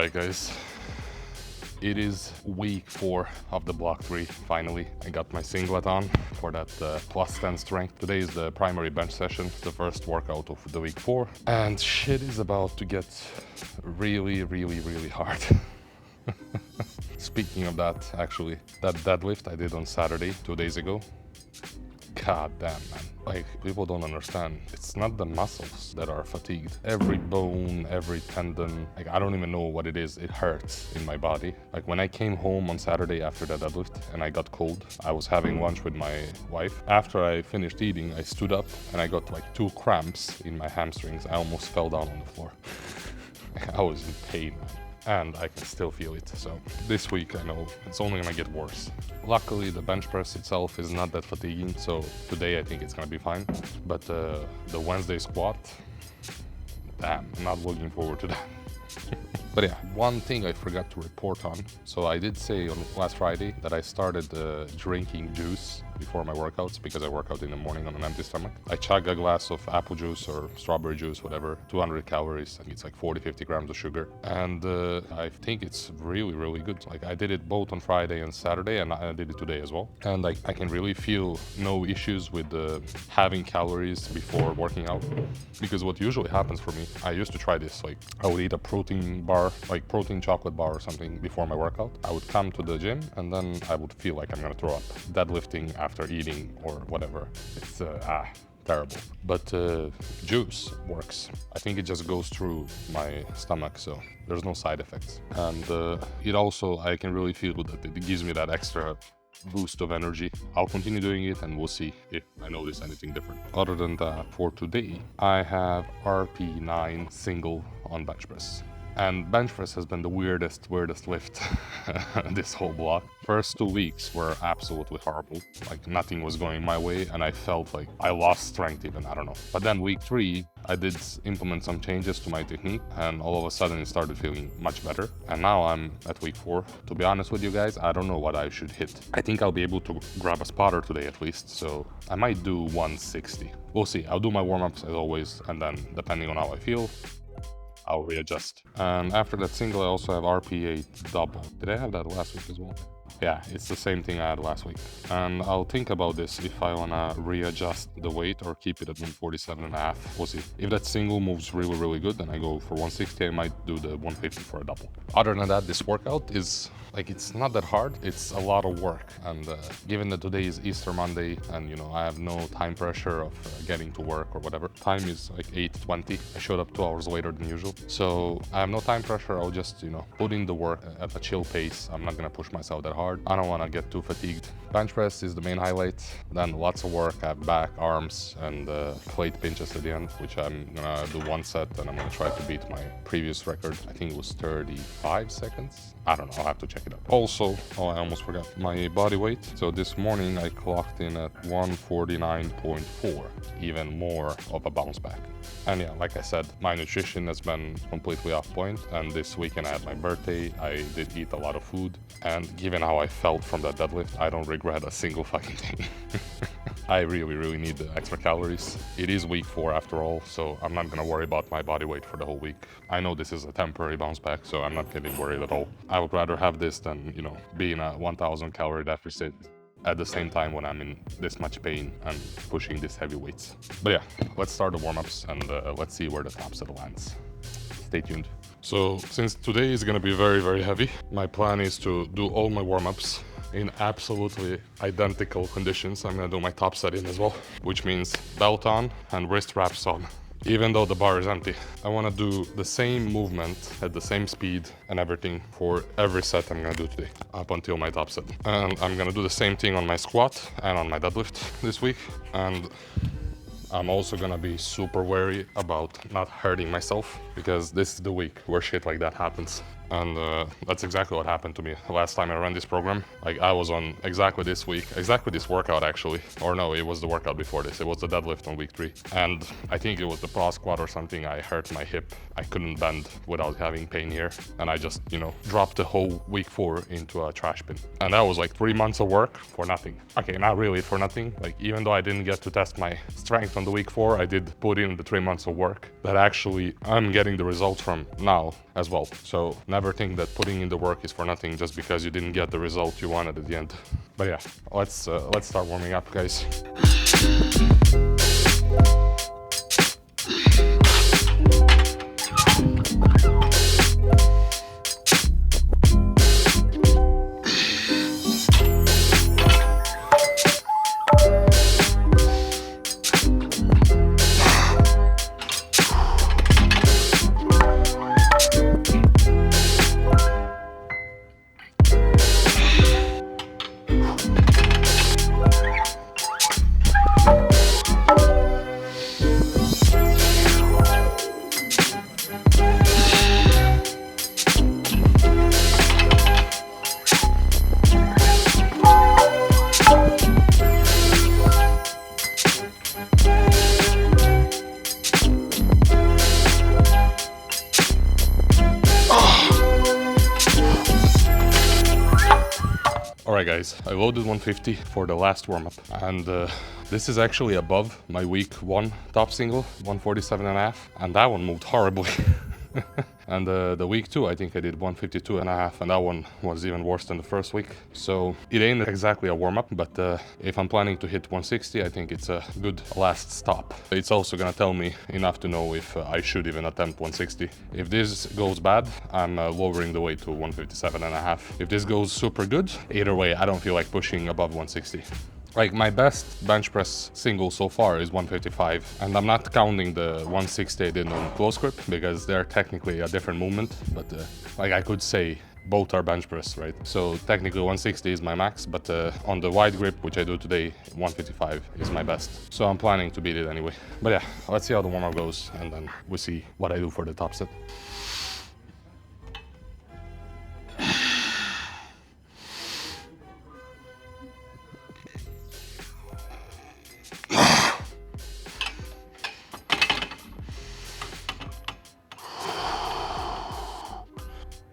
Alright guys, it is week 4 of the block 3. Finally, I got my singlet on for that plus 10 strength. Today is the primary bench session, the first workout of the week 4. And shit is about to get really hard. Speaking of that, actually, that deadlift I did on Saturday, 2 days ago. God damn, man. Like, people don't understand. It's not the muscles that are fatigued. Every bone, every tendon, like, I don't even know what it is. It hurts in my body. Like, when I came home on Saturday after that deadlift and I got cold, I was having lunch with my wife. After I finished eating, I stood up and I got like 2 cramps in my hamstrings. I almost fell down on the floor. I was in pain, man. And I can still feel it. So this week, I know it's only gonna get worse. Luckily, the bench press itself is not that fatiguing, so today I think it's gonna be fine. But the Wednesday squat, damn, I'm not looking forward to that. But yeah, one thing I forgot to report on. So I did say on last Friday that I started drinking juice before my workouts because I work out in the morning on an empty stomach. I chug a glass of apple juice or strawberry juice, whatever, 200 calories. I think it's like 40-50 grams of sugar. And I think it's really good. Like, I did it both on Friday and Saturday, and I did it today as well. And I can really feel no issues with having calories before working out. Because what usually happens for me, I used to try this, like I would eat a protein bar, like protein chocolate bar or something before my workout. I would come to the gym and then I would feel like I'm gonna throw up. Deadlifting after eating or whatever. It's terrible. But juice works. I think it just goes through my stomach, so there's no side effects. And it also, I can really feel that it gives me that extra boost of energy. I'll continue doing it and we'll see if I notice anything different. Other than that, for today, I have RPE9 single on bench press. And bench press has been the weirdest lift this whole block. First 2 weeks were absolutely horrible. Like, nothing was going my way and I felt like I lost strength even, I don't know. But then week 3, I did implement some changes to my technique and all of a sudden it started feeling much better. And now I'm at week 4. To be honest with you guys, I don't know what I should hit. I think I'll be able to grab a spotter today at least, so I might do 160. We'll see. I'll do my warm-ups as always, and then depending on how I feel, I'll readjust. And after that single, I also have RPE8 double. Did I have that last week as well? Yeah, it's the same thing I had last week. And I'll think about this if I wanna readjust the weight or keep it at 147.5. We'll see. If that single moves really good, then I go for 160. I might do the 150 for a double. Other than that, this workout is like, it's not that hard. It's a lot of work. And given that today is Easter Monday and, you know, I have no time pressure of getting to work or whatever. Time is like 8:20. I showed up 2 hours later than usual. So I have no time pressure. I'll just, you know, put in the work at a chill pace. I'm not gonna push myself that hard. I don't wanna get too fatigued. Bench press is the main highlight. Then lots of work at back, arms, and plate pinches at the end, which I'm gonna do 1 set and I'm gonna try to beat my previous record. I think it was 35 seconds. I don't know, I'll have to check it out. Also, oh, I almost forgot, my body weight. So this morning I clocked in at 149.4, even more of a bounce back. And yeah, like I said, my nutrition has been completely off point. And this weekend I had my birthday. I did eat a lot of food. And given how I felt from that deadlift, I don't regret a single fucking thing. I really need the extra calories. It is week 4 after all, so I'm not gonna worry about my body weight for the whole week. I know this is a temporary bounce back, so I'm not getting worried at all. I would rather have this than, you know, be in a 1,000 calorie deficit at the same time when I'm in this much pain and pushing these heavy weights. But yeah, let's start the warm-ups and let's see where the top set lands. Stay tuned. So since today is gonna be very heavy, my plan is to do all my warm-ups in absolutely identical conditions. I'm gonna do my top set in as well, which means belt on and wrist wraps on, even though the bar is empty. I wanna do the same movement at the same speed and everything for every set I'm gonna do today, up until my top set. And I'm gonna do the same thing on my squat and on my deadlift this week. And I'm also gonna be super wary about not hurting myself, because this is the week where shit like that happens. And that's exactly what happened to me last time I ran this program. Like, I was on exactly this workout actually. Or no, it was the workout before this. It was the deadlift on week 3. And I think it was the pause squat or something. I hurt my hip. I couldn't bend without having pain here. And I just, you know, dropped the whole week 4 into a trash bin. And that was like 3 months of work for nothing. Okay, not really for nothing. Like, even though I didn't get to test my strength on the week 4, I did put in the 3 months of work that actually I'm getting the results from now as well. So never think that putting in the work is for nothing just because you didn't get the result you wanted at the end. But yeah, let's start warming up, guys. Alright guys, I loaded 150 for the last warm-up, and this is actually above my week 1 top single, 147.5, and that one moved horribly. And the week 2 I think I did 152.5, and that one was even worse than the first week. So it ain't exactly a warm-up, but if I'm planning to hit 160, I think it's a good last stop. It's also gonna tell me enough to know if I should even attempt 160. If this goes bad, I'm lowering the weight to 157.5. If this goes super good, either way, I don't feel like pushing above 160. Like, my best bench press single so far is 155, and I'm not counting the 160 I did on close grip because they're technically a different movement, but like I could say both are bench press, right? So technically 160 is my max, but on the wide grip, which I do today, 155 is my best. So I'm planning to beat it anyway. But yeah, let's see how the warm-up goes, and then we'll see what I do for the top set.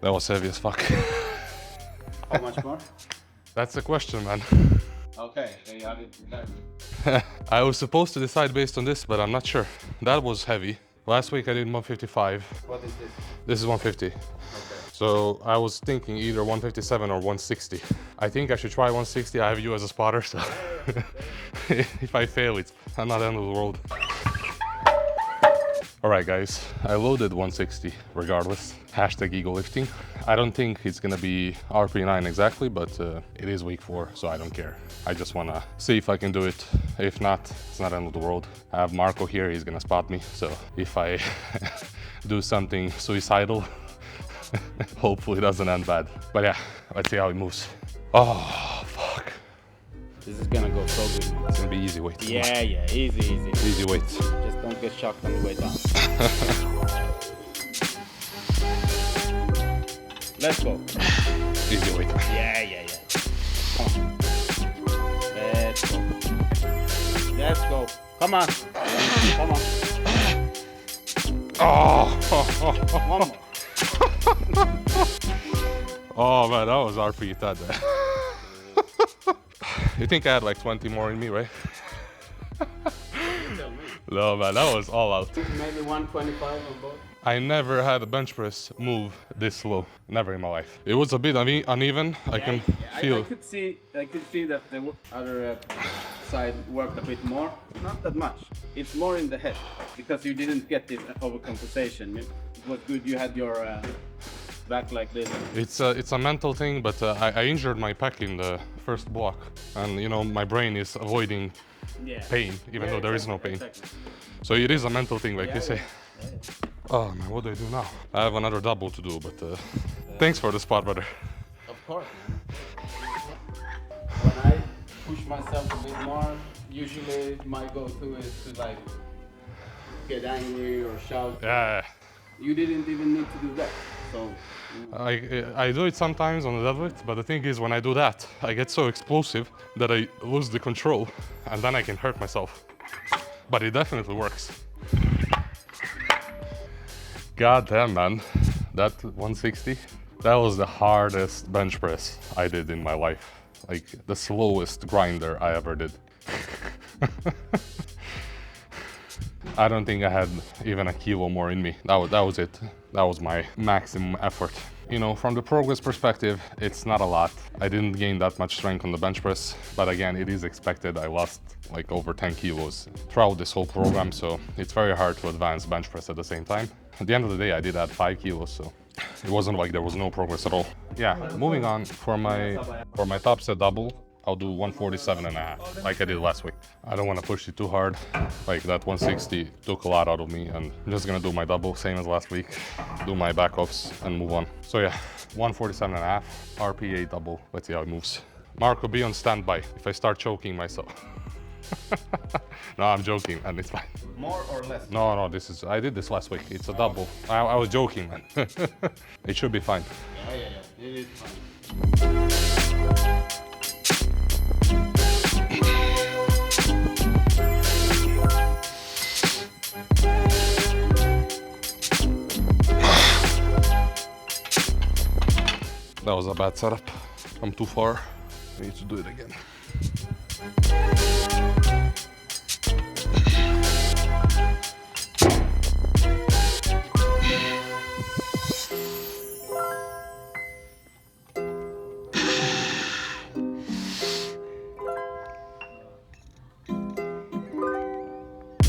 That was heavy as fuck. How much more? That's the question, man. Okay, then you have it. I was supposed to decide based on this, but I'm not sure. That was heavy. Last week I did 155. What is this? This is 150. Okay. So I was thinking either 157 or 160. I think I should try 160. I have you as a spotter, so if I fail, it's not the end of the world. Alright guys, I loaded 160 regardless. Hashtag ego lifting. I don't think it's gonna be RPE9 exactly, but it is week 4, so I don't care. I just wanna see if I can do it. If not, it's not the end of the world. I have Marco here, he's gonna spot me, so if I do something suicidal, hopefully it doesn't end bad. But yeah, let's see how it moves. Oh, fuck. This is gonna go so good. It's gonna be easy weight. Yeah, easy. Easy weight. Just don't get shocked on the way down. Let's go. Easy weight. Yeah. Come on. Let's go. Come on. Oh, One more. oh man, that was RPE that day. You think I had like 20 more in me, right? Tell me. No man, that was all out. Maybe 125 on both. I never had a bench press move this slow. Never in my life. It was a bit uneven. I can feel. I could see that the other side worked a bit more. Not that much. It's more in the head because you didn't get this overcompensation. It was good you had your back like this. It's a mental thing, but I injured my pec in the first block, and you know my brain is avoiding pain, even though there is no pain. Exactly. So it is a mental thing, like you say. Yeah. Oh man, what do I do now? I have another double to do, but thanks for the spot, brother. Of course. When I push myself a bit more, usually my go-to is to like get angry or shout. Yeah. You didn't even need to do that. So I do it sometimes on the deadlift, but the thing is when I do that, I get so explosive that I lose the control and then I can hurt myself. But it definitely works. God damn, man. That 160, that was the hardest bench press I did in my life. Like the slowest grinder I ever did. I don't think I had even a kilo more in me. That was it. That was my maximum effort. You know, from the progress perspective, it's not a lot. I didn't gain that much strength on the bench press, but again, it is expected. I lost like over 10 kilos throughout this whole program, so it's very hard to advance bench press at the same time. At the end of the day, I did add 5 kilos, so it wasn't like there was no progress at all. Yeah, moving on, for my top set double, I'll do 147.5, like I did last week. I don't want to push it too hard. Like that 160 took a lot out of me, and I'm just gonna do my double, same as last week, do my backoffs and move on. So yeah, 147.5, RPE double. Let's see how it moves. Marco, be on standby if I start choking myself. No, I'm joking, and it's fine. More or less? No, I did this last week. It's a double. I was joking, man. It should be fine. Yeah. It is fine. That was a bad setup. I'm too far. I need to do it again.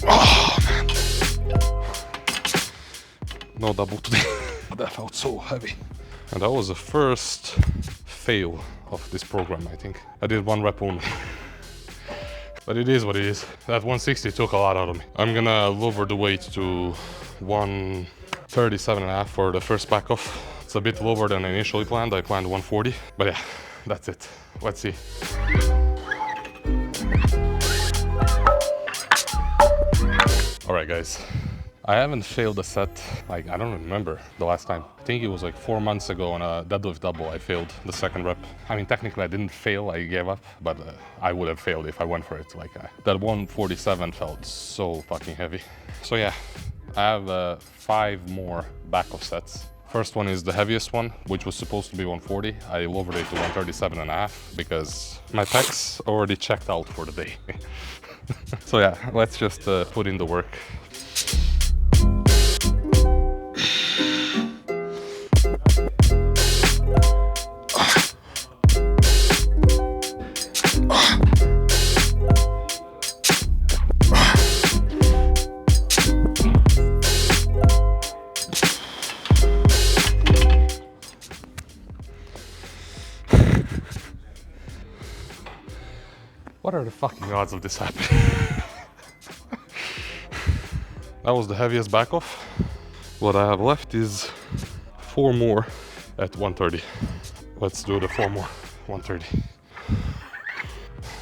Oh, man. No double today. That felt so heavy. And that was the first fail of this program, I think. I did 1 rep only. But it is what it is. That 160 took a lot out of me. I'm gonna lower the weight to 137.5 for the first Backoff. It's a bit lower than I initially planned. I planned 140. But yeah, that's it. Let's see. All right, guys. I haven't failed a set, like I don't remember the last time. I think it was like 4 months ago on a deadlift double I failed the second rep. I mean, technically I didn't fail, I gave up, but I would have failed if I went for it. Like that 147 felt so fucking heavy. So yeah, I have 5 more Backoff sets. First one is the heaviest one, which was supposed to be 140. I lowered it to 137.5 because my pecs already checked out for the day. So yeah, let's just put in the work. What are the fucking odds of this happening? That was the heaviest Backoff. What I have left is 4 more at 130. Let's do the 4 more, 130.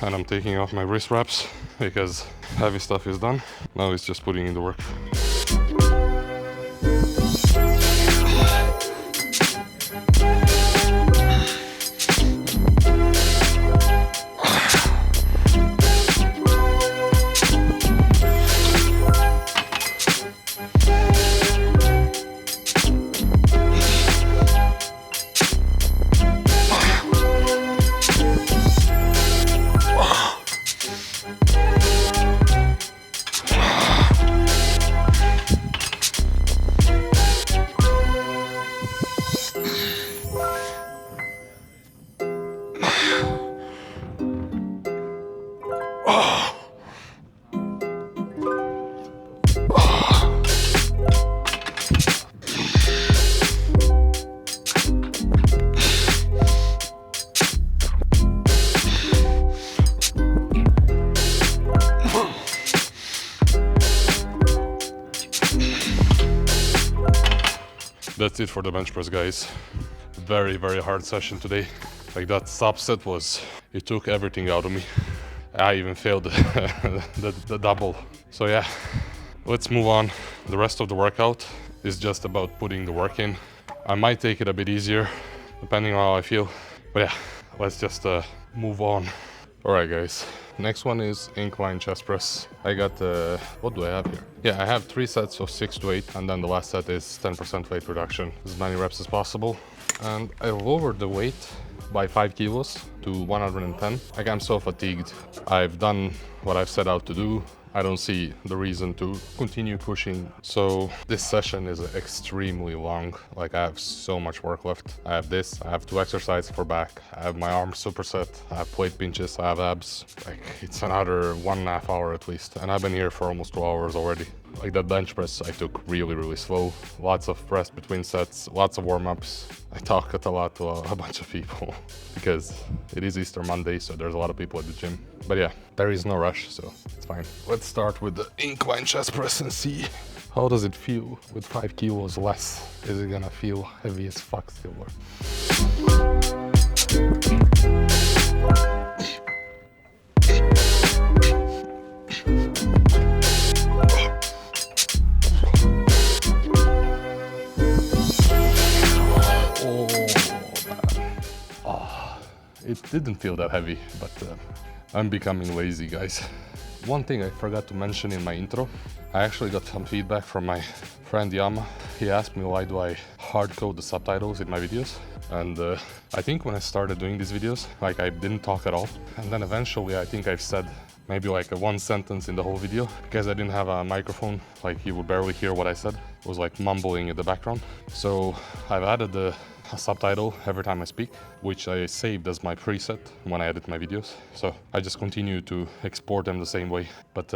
And I'm taking off my wrist wraps because heavy stuff is done. Now it's just putting in the work. That's it for the bench press, guys. Very hard session today. Like that subset it took everything out of me. I even failed the double. So yeah, let's move on. The rest of the workout is just about putting the work in. I might take it a bit easier depending on how I feel. But yeah, let's just move on. All right, guys. Next one is incline chest press. I got, what do I have here? Yeah, I have 3 sets of 6 to 8, and then the last set is 10% weight reduction. As many reps as possible. And I lowered the weight by 5 kilos to 110. Like, I'm so fatigued. I've done what I've set out to do. I don't see the reason to continue pushing. So this session is extremely long. Like I have so much work left. I have this, I have 2 exercises for back, I have my arm superset, I have plate pinches, I have abs. Like it's another 1.5 hours at least. And I've been here for almost 2 hours already. Like that bench press I took really slow. Lots of press between sets, lots of warm-ups. I talked a lot to a bunch of people because it is Easter Monday, so there's a lot of people at the gym. But yeah, there is no rush, so it's fine. Let's start with the incline chest press and see how does it feel with 5 kilos less. Is it gonna feel heavy as fuck still? It didn't feel that heavy, but I'm becoming lazy, guys. One thing I forgot to mention in my intro, I actually got some feedback from my friend Yama. He asked me why do I hard code the subtitles in my videos. And I think when I started doing these videos, like I didn't talk at all. And then eventually I think I've said maybe like a 1 sentence in the whole video because I didn't have a microphone, like you would barely hear what I said. It was like mumbling in the background. So I've added a subtitle every time I speak, which I saved as my preset when I edit my videos. So I just continue to export them the same way. But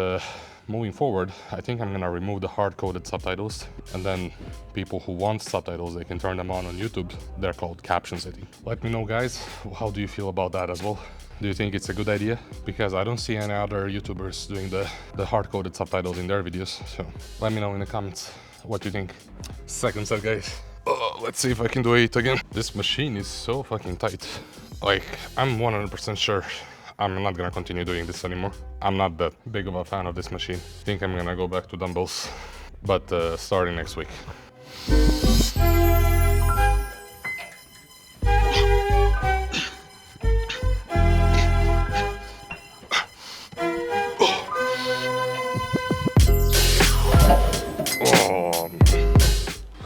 moving forward, I think I'm gonna remove the hard-coded subtitles, and then people who want subtitles, they can turn them on YouTube. They're called captions, I think. Let me know, guys, how do you feel about that as well? Do you think it's a good idea? Because I don't see any other YouTubers doing the hard-coded subtitles in their videos. So let me know in the comments what you think. Second set, guys. Let's see if I can do 8 again. This machine is so fucking tight. Like, I'm 100% sure I'm not gonna continue doing this anymore. I'm not that big of a fan of this machine. I think I'm gonna go back to dumbbells, but starting next week.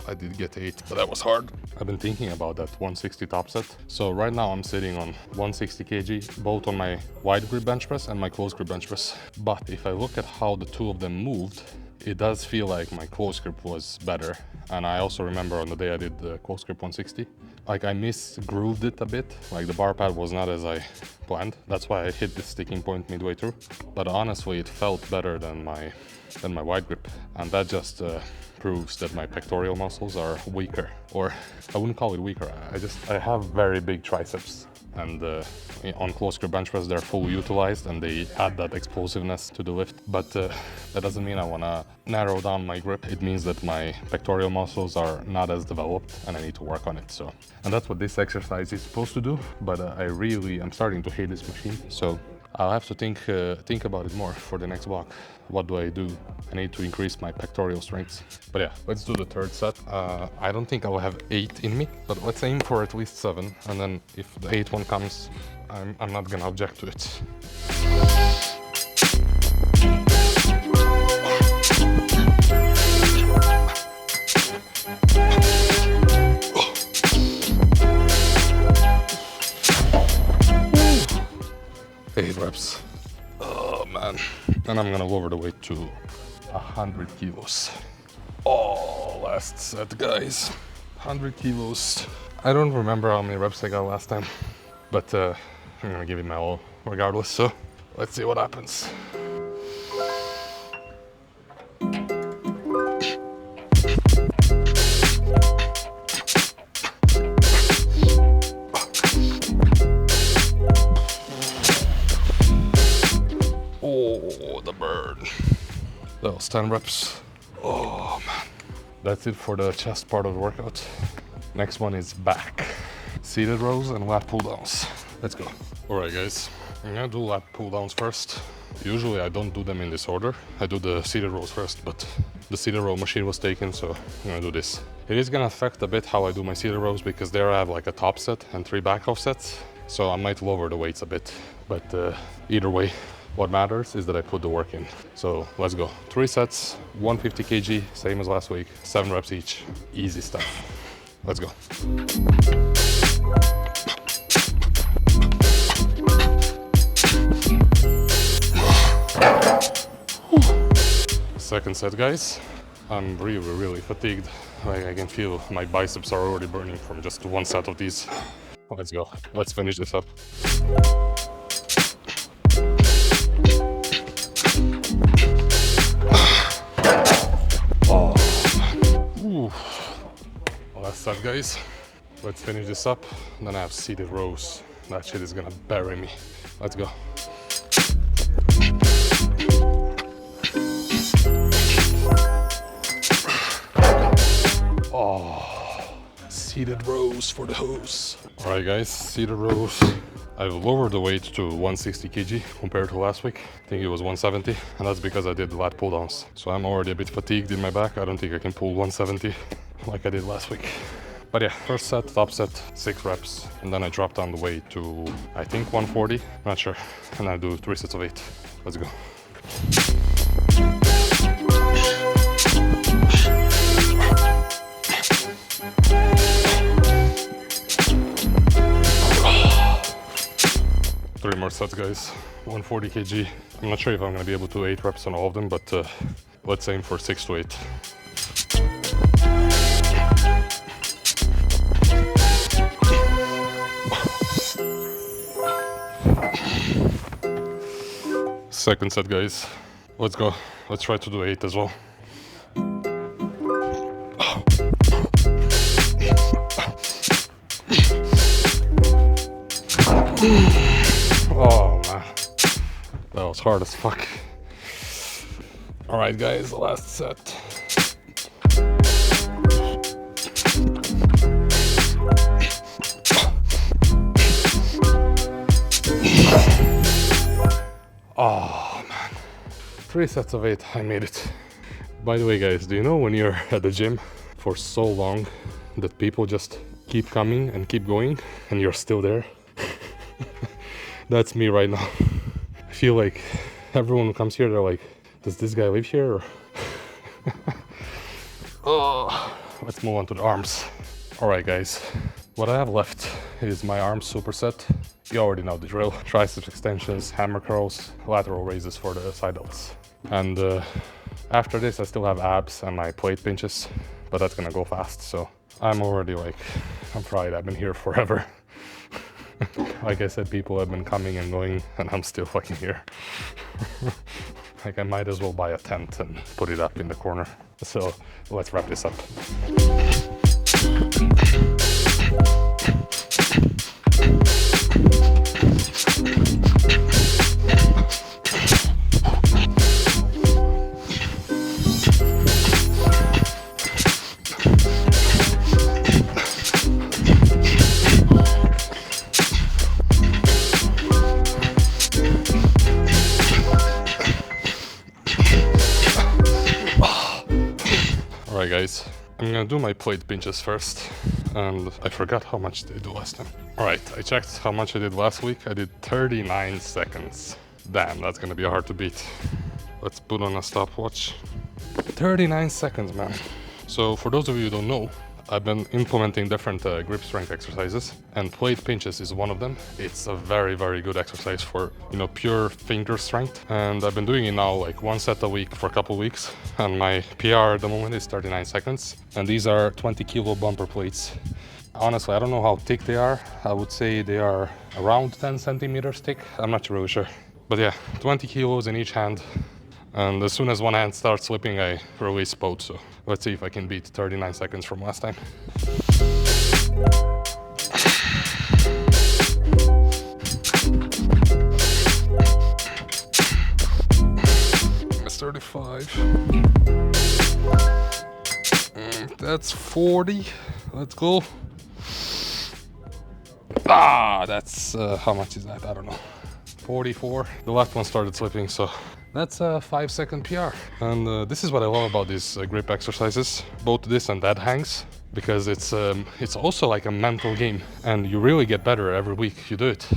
I did get 8, but that was hard. I've been thinking about that 160 top set. So right now I'm sitting on 160 kg, both on my wide grip bench press and my close grip bench press. But if I look at how the 2 of them moved, it does feel like my close grip was better. And I also remember on the day I did the close grip 160, like I misgrooved it a bit. Like the bar pad was not as I planned. That's why I hit the sticking point midway through. But honestly, it felt better than my wide grip. And that just proves that my pectoral muscles are weaker, or I wouldn't call it weaker. I have very big triceps, and on close grip bench press they're fully utilized and they add that explosiveness to the lift. But that doesn't mean I want to narrow down my grip. It means that my pectoral muscles are not as developed and I need to work on it. So, and that's what this exercise is supposed to do. But I'm starting to hate this machine. So I'll have to think about it more for the next block. What do I do? I need to increase my pectoral strength. But yeah, let's do the third set. I don't think I'll have 8 in me, but let's aim for at least 7. And then if the 8th one comes, I'm not gonna object to it. Eight reps. Oh man. And I'm gonna lower the weight to 100 kilos. Oh, last set, guys. 100 kilos. I don't remember how many reps I got last time, but I'm gonna give it my all regardless. So let's see what happens. Oh, the burn. That was 10 reps. Oh man. That's it for the chest part of the workout. Next one is back. Seated rows and lat pulldowns. Let's go. Alright guys, I'm gonna do lat pulldowns first. Usually I don't do them in this order. I do the seated rows first, but the seated row machine was taken, so I'm gonna do this. It is gonna affect a bit how I do my seated rows because there I have like a top set and 3 Backoff sets. So I might lower the weights a bit, but either way, what matters is that I put the work in. So let's go. 3 sets, 150 kg, same as last week, 7 reps each. Easy stuff. Let's go. Second set, guys. I'm really fatigued. Like, I can feel my biceps are already burning from just one set of these. Let's go. Let's finish this up. Oh. Ooh. Last set, guys. Let's finish this up. Then I have seated rows. That shit is gonna bury me. Let's go. Oh, seated rows for the hose. All right, guys, seated rows. I've lowered the weight to 160 kg compared to last week. I think it was 170, and that's because I did the lat pull-downs. So I'm already a bit fatigued in my back. I don't think I can pull 170 like I did last week. But yeah, first set, top set, 6 reps, and then I drop down the weight to, I think, 140, not sure, and I do 3 sets of 8. Let's go. Three more sets, guys. 140 kg. I'm not sure if I'm gonna be able to do 8 reps on all of them, but let's aim for 6 to 8. Second set, guys. Let's go. Let's try to do 8 as well. Oh man, that was hard as fuck. All right, guys, the last set. Oh man, 3 sets of 8. I made it. By the way, guys, do you know when you're at the gym for so long that people just keep coming and keep going and you're still there? That's me right now. I feel like everyone who comes here, they're like, does this guy live here? Or oh, let's move on to the arms. All right, guys, what I have left is my arm superset. You already know the drill. Triceps extensions, hammer curls, lateral raises for the side delts. And after this, I still have abs and my plate pinches, but that's gonna go fast. So I'm already like, I'm fried. I've been here forever. Like I said, people have been coming and going, and I'm still fucking here. Like, I might as well buy a tent and put it up in the corner. So let's wrap this up. Alright, guys, I'm gonna do my plate pinches first, and I forgot how much they do last time. Alright, I checked how much I did last week. I did 39 seconds. Damn, that's gonna be hard to beat. Let's put on a stopwatch. 39 seconds, man. So for those of you who don't know, I've been implementing different grip strength exercises, and plate pinches is one of them. It's a very good exercise for, you know, pure finger strength. And I've been doing it now like 1 set a week for a couple weeks, and my PR at the moment is 39 seconds. And these are 20 kilo bumper plates. Honestly, I don't know how thick they are. I would say they are around 10 centimeters thick. I'm not really sure. But yeah, 20 kilos in each hand. And as soon as one hand starts slipping, I release both. So let's see if I can beat 39 seconds from last time. That's 35. That's 40. Let's go. Ah, that's how much is that? I don't know. 44. The last one started slipping, so that's a 5-second PR. And this is what I love about these grip exercises, both this and dead hangs, because it's also like a mental game, and you really get better every week you do it.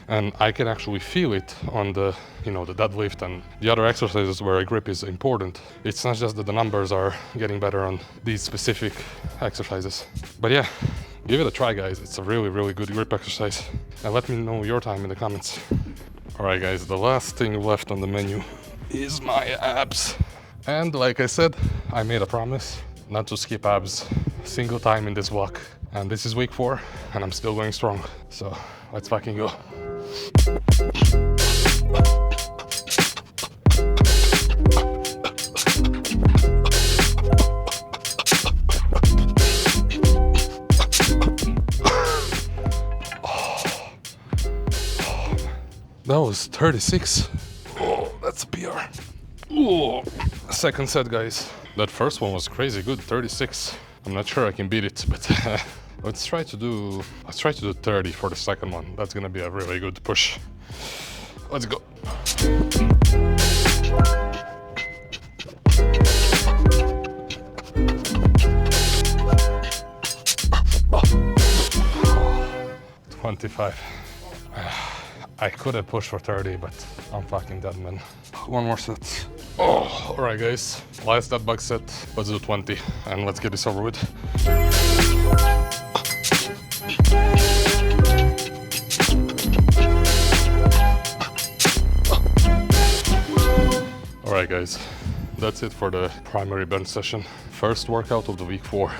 And I can actually feel it on the, you know, the deadlift and the other exercises where a grip is important. It's not just that the numbers are getting better on these specific exercises. But yeah, give it a try, guys. It's a really good grip exercise. And let me know your time in the comments. Alright, guys, the last thing left on the menu is my abs. And like I said, I made a promise not to skip abs single time in this block. And this is week 4 and I'm still going strong. So let's fucking go. That was 36. Oh, that's a PR. Oh, second set, guys. That first one was crazy good, 36. I'm not sure I can beat it, but let's try to do 30 for the second one. That's gonna be a really good push. Let's go. Oh. 25. I could have pushed for 30, but I'm fucking dead, man. One more set. Oh, all right, guys. Last dead bug set. Let's do 20, and let's get this over with. All right, guys. That's it for the primary bench session. First workout of the week 4,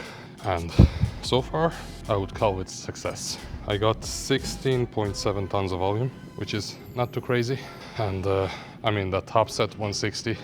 and so far, I would call it success. I got 16.7 tons of volume, which is not too crazy. And I mean, the top set 160,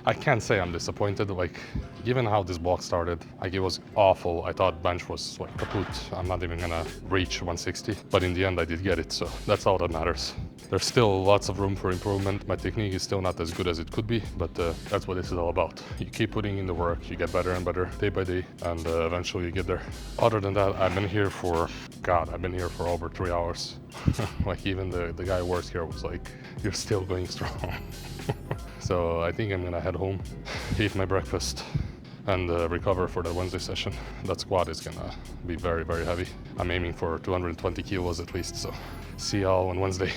I can't say I'm disappointed. Like, given how this block started, like it was awful. I thought bench was like kaput. I'm not even gonna reach 160, but in the end I did get it, so that's all that matters. There's still lots of room for improvement. My technique is still not as good as it could be, but that's what this is all about. You keep putting in the work, you get better and better day by day, and eventually you get there. Other than that, I've been here for over 3 hours. Like even the guy who works here was like, you're still going strong. So I think I'm gonna head home, eat my breakfast, and recover for the Wednesday session. That squat is gonna be very, very heavy. I'm aiming for 220 kilos at least, so see y'all on Wednesday.